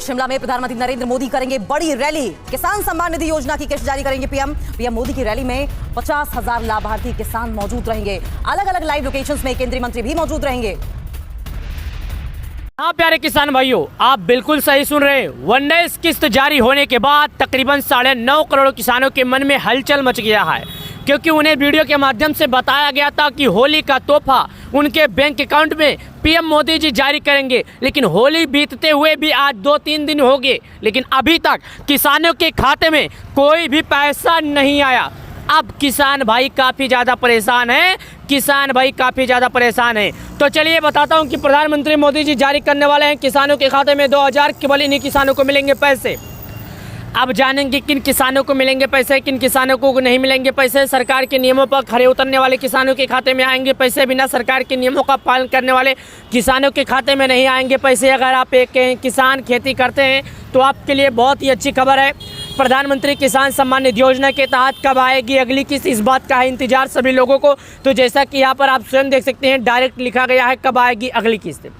शिमला में प्रधानमंत्री नरेंद्र मोदी करेंगे बड़ी रैली। किसान सम्मान निधि योजना की किस्त जारी करेंगे पीएम मोदी की रैली में 50,000 लाभार्थी किसान मौजूद रहेंगे। अलग अलग लाइव लोकेशंस में केंद्रीय मंत्री भी मौजूद रहेंगे। हाँ प्यारे किसान भाइयों, आप बिल्कुल सही सुन रहे हैं। वनडेज किस्त जारी होने के बाद तकरीबन 9.5 करोड़ किसानों के मन में हलचल मच गया है, क्योंकि उन्हें वीडियो के माध्यम से बताया गया था कि होली का तोहफा उनके बैंक अकाउंट में पीएम मोदी जी जारी करेंगे। लेकिन होली बीतते हुए भी आज 2-3 दिन हो गए, लेकिन अभी तक किसानों के खाते में कोई भी पैसा नहीं आया। अब किसान भाई काफ़ी ज़्यादा परेशान हैं, तो चलिए बताता हूं कि प्रधानमंत्री मोदी जी जारी करने वाले हैं किसानों के खाते में 2,000, केवल इन्हीं किसानों को मिलेंगे पैसे। अब जानेंगे किन किसानों को मिलेंगे पैसे, किन किसानों को नहीं मिलेंगे पैसे। सरकार के नियमों पर खरे उतरने वाले किसानों के खाते में आएंगे पैसे, बिना सरकार के नियमों का पालन करने वाले किसानों के खाते में नहीं आएंगे पैसे। अगर आप एक किसान खेती करते हैं तो आपके लिए बहुत ही अच्छी खबर है। प्रधानमंत्री किसान सम्मान निधि योजना के तहत कब आएगी अगली किस्त, इस बात का है इंतजार सभी लोगों को। तो जैसा कि यहाँ पर आप स्वयं देख सकते हैं, डायरेक्ट लिखा गया है कब आएगी अगली किस्त।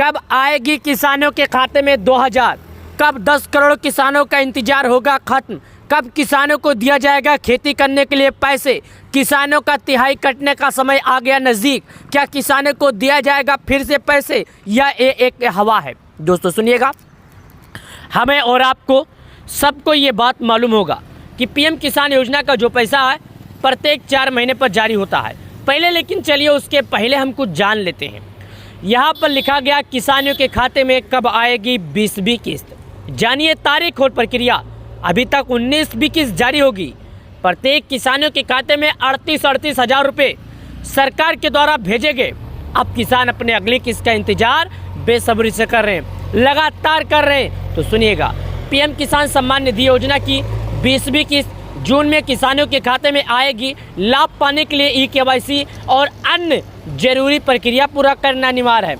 कब आएगी किसानों के खाते में 2,000, कब 10 करोड़ किसानों का इंतजार होगा खत्म, कब किसानों को दिया जाएगा खेती करने के लिए पैसे। किसानों का तिहाई कटने का समय आ गया नज़दीक, क्या किसानों को दिया जाएगा फिर से पैसे या एक हवा है। दोस्तों सुनिएगा, हमें और आपको सबको ये बात मालूम होगा कि पीएम किसान योजना का जो पैसा है प्रत्येक 4 महीने पर जारी होता है पहले। लेकिन चलिए उसके पहले हम कुछ जान लेते हैं। यहाँ पर लिखा गया किसानों के खाते में कब आएगी 20वीं किस्त। जानिए तारीख और प्रक्रिया। अभी तक 19वीं किस्त जारी होगी। प्रत्येक किसानों के खाते में 38 हज़ार रुपये सरकार के द्वारा भेजे गए। अब किसान अपने अगली किस्त का इंतजार बेसब्री से कर रहे हैं, लगातार कर रहे हैं। तो सुनिएगा, पीएम किसान सम्मान निधि योजना की 20वीं किस्त जून में किसानों के खाते में आएगी। लाभ पाने के लिए KYC और अन्य जरूरी प्रक्रिया पूरा करना अनिवार्य है।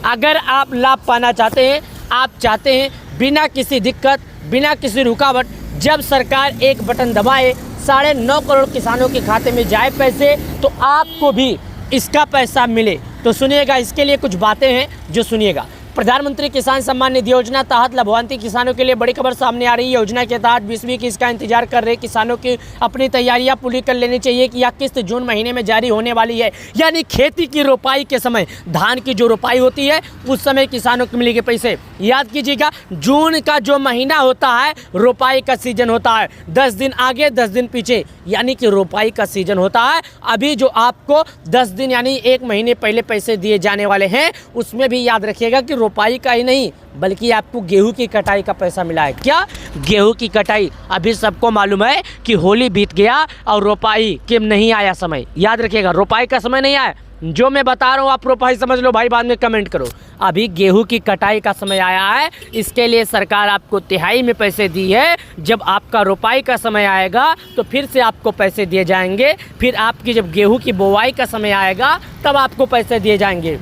अगर आप लाभ पाना चाहते हैं, आप चाहते हैं बिना किसी दिक्कत, बिना किसी रुकावट, जब सरकार एक बटन दबाए 9.5 करोड़ किसानों के खाते में जाए पैसे, तो आपको भी इसका पैसा मिले। तो सुनिएगा, इसके लिए कुछ बातें हैं जो सुनिएगा। प्रधानमंत्री किसान सम्मान निधि योजना तहत लाभार्थी किसानों के लिए बड़ी खबर सामने आ रही है। योजना के तहत 20वीं किस्त का इंतजार कर रहे किसानों की अपनी तैयारियां पूरी कर लेनी चाहिए कि यह किस्त जून महीने में जारी होने वाली है। यानी खेती की रोपाई के समय, धान की जो रोपाई होती है उस समय किसानों को मिलेंगे पैसे। याद कीजिएगा, जून का जो महीना होता है रोपाई का सीजन होता है। 10 दिन आगे 10 दिन पीछे, यानी कि रोपाई का सीजन होता है। अभी जो आपको 10 दिन यानी 1 महीने पहले पैसे दिए जाने वाले हैं, उसमें भी याद रखिएगा कि रोपाई का ही नहीं बल्कि आपको गेहूं की कटाई का पैसा मिला है। क्या गेहूं की कटाई? अभी सबको मालूम है कि होली बीत गया और रोपाई के नहीं आया समय। याद रखिएगा, रोपाई का समय नहीं आया। जो मैं बता रहा हूँ आप रोपाई समझ लो भाई, बाद में कमेंट करो। अभी गेहूं की कटाई का समय आया है, इसके लिए सरकार आपको तिहाई में पैसे दी है। जब आपका रोपाई का समय आएगा तो फिर से आपको पैसे दिए जाएंगे। फिर आपकी जब गेहूं की बुआई का समय आएगा तब आपको पैसे दिए जाएंगे।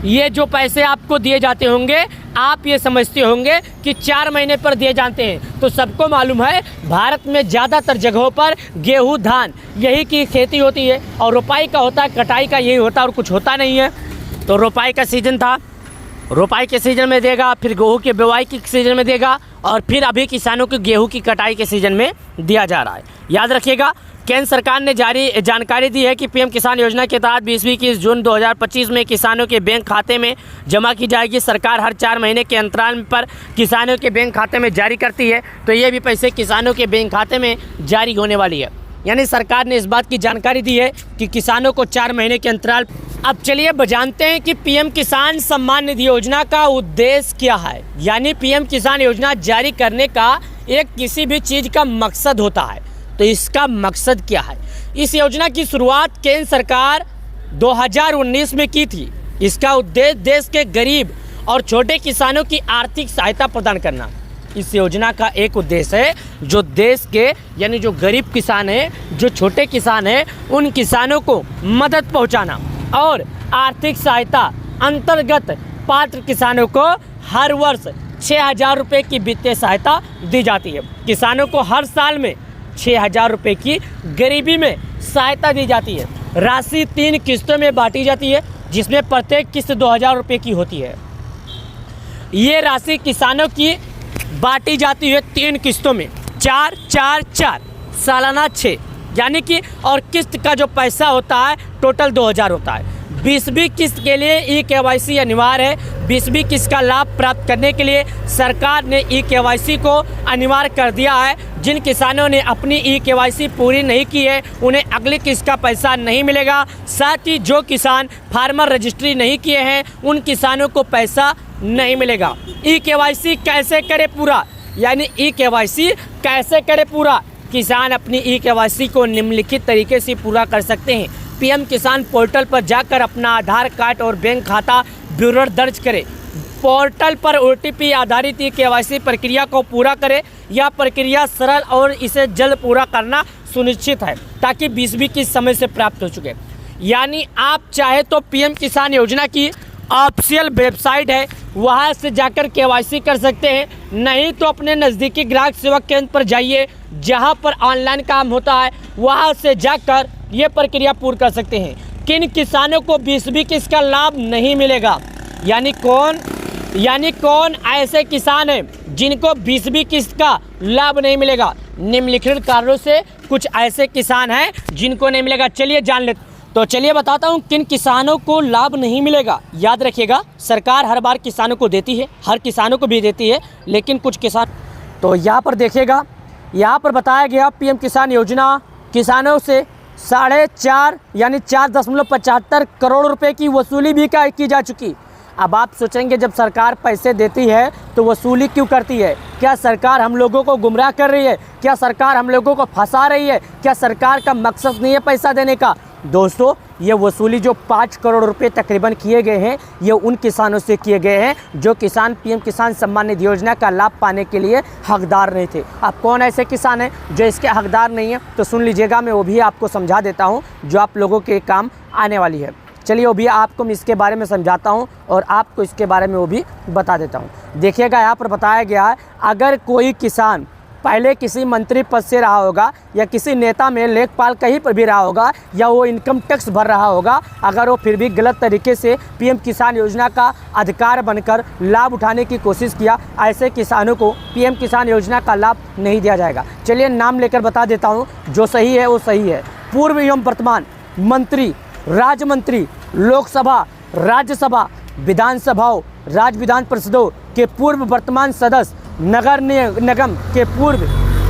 ये जो पैसे आपको दिए जाते होंगे, आप ये समझते होंगे कि 4 महीने पर दिए जाते हैं। तो सबको मालूम है भारत में ज़्यादातर जगहों पर गेहूं, धान यही की खेती होती है और रोपाई का होता है, कटाई का यही होता है और कुछ होता नहीं है। तो रोपाई का सीज़न था, रोपाई के सीज़न में देगा, फिर गेहूं के बुआई के सीज़न में देगा और फिर अभी किसानों को गेहूं की कटाई के सीज़न में दिया जा रहा है। याद रखिएगा, केंद्र सरकार ने जारी जानकारी दी है कि पीएम किसान योजना के तहत 20वीं किस्त जून 2025 में किसानों के बैंक खाते में जमा की जाएगी। सरकार हर 4 महीने के अंतराल पर किसानों के बैंक खाते में जारी करती है, तो ये भी पैसे किसानों के बैंक खाते में जारी होने वाली है। यानी सरकार ने इस बात की जानकारी दी है कि किसानों को 4 महीने के अंतराल। अब चलिए जानते हैं कि पीएम किसान सम्मान निधि योजना का उद्देश्य क्या है। यानी पीएम किसान योजना जारी करने का एक किसी भी चीज़ का मकसद होता है, तो इसका मकसद क्या है? इस योजना की शुरुआत केंद्र सरकार 2019 में की थी। इसका उद्देश्य देश के गरीब और छोटे किसानों की आर्थिक सहायता प्रदान करना। इस योजना का एक उद्देश्य है जो देश के यानी जो गरीब किसान हैं, जो छोटे किसान हैं, उन किसानों को मदद पहुंचाना और आर्थिक सहायता अंतर्गत पात्र किसानों को हर वर्ष 6,000 रुपये की वित्तीय सहायता दी जाती है। किसानों को हर साल में 6,000 रुपये की गरीबी में सहायता दी जाती है। राशि 3 किस्तों में बांटी जाती है, जिसमें प्रत्येक किस्त 2,000 रुपये की होती है। ये राशि किसानों की बांटी जाती है 3 किस्तों में, 4 4 4 सालाना 6, यानी कि और किस्त का जो पैसा होता है टोटल 2000 होता है। 20वीं किस्त के लिए ई-KYC अनिवार्य है। 20वीं किस्त का लाभ प्राप्त करने के लिए सरकार ने ई-KYC को अनिवार्य कर दिया है। जिन किसानों ने अपनी ई-KYC पूरी नहीं की है उन्हें अगली किस्त का पैसा नहीं मिलेगा। साथ ही जो किसान फार्मर रजिस्ट्री नहीं किए हैं उन किसानों को पैसा नहीं मिलेगा। ई-KYC कैसे करे पूरा, यानी ई-KYC कैसे करे पूरा, किसान अपनी ई-KYC को निम्नलिखित तरीके से पूरा कर सकते हैं। पीएम किसान पोर्टल पर जाकर अपना आधार कार्ड और बैंक खाता विवरण दर्ज करें। पोर्टल पर OTP आधारित ई-KYC प्रक्रिया को पूरा करें। यह प्रक्रिया सरल और इसे जल्द पूरा करना सुनिश्चित है ताकि 20वीं किस्त समय से प्राप्त हो चुके। यानी आप चाहे तो पीएम किसान योजना की ऑफिशियल वेबसाइट है वहाँ से जाकर KYC कर सकते हैं, नहीं तो अपने नज़दीकी ग्राहक सेवा केंद्र पर जाइए जहाँ पर ऑनलाइन काम होता है, वहाँ से जाकर ये प्रक्रिया पूरी कर सकते हैं। किन किसानों को 20वीं किस्त का लाभ नहीं मिलेगा, यानी कौन ऐसे किसान हैं जिनको 20वीं किस्त का लाभ नहीं मिलेगा। निम्नलिखित कारणों से कुछ ऐसे किसान हैं जिनको नहीं मिलेगा। चलिए जान लेते। तो चलिए बताता हूँ किन किसानों को लाभ नहीं मिलेगा। याद रखिएगा, सरकार हर बार किसानों को देती है, हर किसानों को भी देती है, लेकिन कुछ किसान, तो यहाँ पर देखिएगा, यहाँ पर बताया गया पीएम किसान योजना किसानों से 4.5 यानी 4.75 करोड़ रुपए की वसूली भी की जा चुकी। अब आप सोचेंगे जब सरकार पैसे देती है तो वसूली क्यों करती है? क्या सरकार हम लोगों को गुमराह कर रही है? क्या सरकार हम लोगों को फंसा रही है? क्या सरकार का मकसद नहीं है पैसा देने का? दोस्तों, ये वसूली जो 5 करोड़ रुपए तकरीबन किए गए हैं, ये उन किसानों से किए गए हैं जो किसान पीएम किसान सम्मान निधि योजना का लाभ पाने के लिए हकदार नहीं थे। अब कौन ऐसे किसान हैं जो इसके हकदार नहीं हैं, तो सुन लीजिएगा, मैं वो भी आपको समझा देता हूँ जो आप लोगों के काम आने वाली है। चलिए वो भी आपको मैं इसके बारे में समझाता हूँ और आपको इसके बारे में वो भी बता देता हूँ। देखिएगा, यहाँ पर बताया गया है, अगर कोई किसान पहले किसी मंत्री पद से रहा होगा या किसी नेता में लेखपाल कहीं पर भी रहा होगा या वो इनकम टैक्स भर रहा होगा, अगर वो फिर भी गलत तरीके से पीएम किसान योजना का अधिकार बनकर लाभ उठाने की कोशिश किया, ऐसे किसानों को पीएम किसान योजना का लाभ नहीं दिया जाएगा। चलिए नाम लेकर बता देता हूँ, जो सही है वो सही है। पूर्व एवं वर्तमान मंत्री, राज्य मंत्री, लोकसभा, राज्यसभा, विधानसभाओं, राज्य विधान परिषदों के पूर्व वर्तमान सदस्य, नगर निगम के पूर्व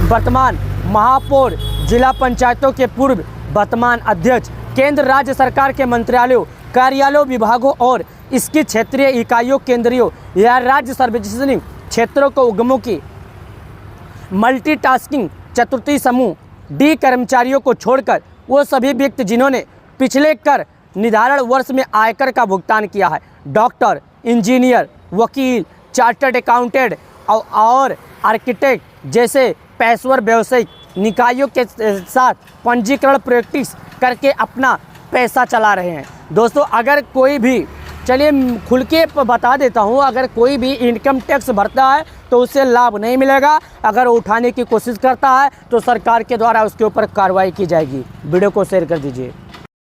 वर्तमान महापौर, जिला पंचायतों के पूर्व वर्तमान अध्यक्ष, केंद्र राज्य सरकार के मंत्रालयों, कार्यालयों, विभागों और इसकी क्षेत्रीय इकाइयों, केंद्रीय या राज्य सार्वजनिक क्षेत्रों को उद्यमों की मल्टीटास्किंग चतुर्थी समूह डी कर्मचारियों को छोड़कर वो सभी व्यक्ति जिन्होंने पिछले कर निर्धारण वर्ष में आयकर का भुगतान किया है, डॉक्टर, इंजीनियर, वकील, चार्टर्ड अकाउंटेंट और आर्किटेक्ट जैसे पेशेवर व्यवसायिक निकायों के साथ पंजीकरण प्रैक्टिस करके अपना पैसा चला रहे हैं। दोस्तों, अगर कोई भी, चलिए खुल के बता देता हूँ, अगर कोई भी इनकम टैक्स भरता है तो उससे लाभ नहीं मिलेगा। अगर वो उठाने की कोशिश करता है तो सरकार के द्वारा उसके ऊपर कार्रवाई की जाएगी। वीडियो को शेयर कर दीजिए।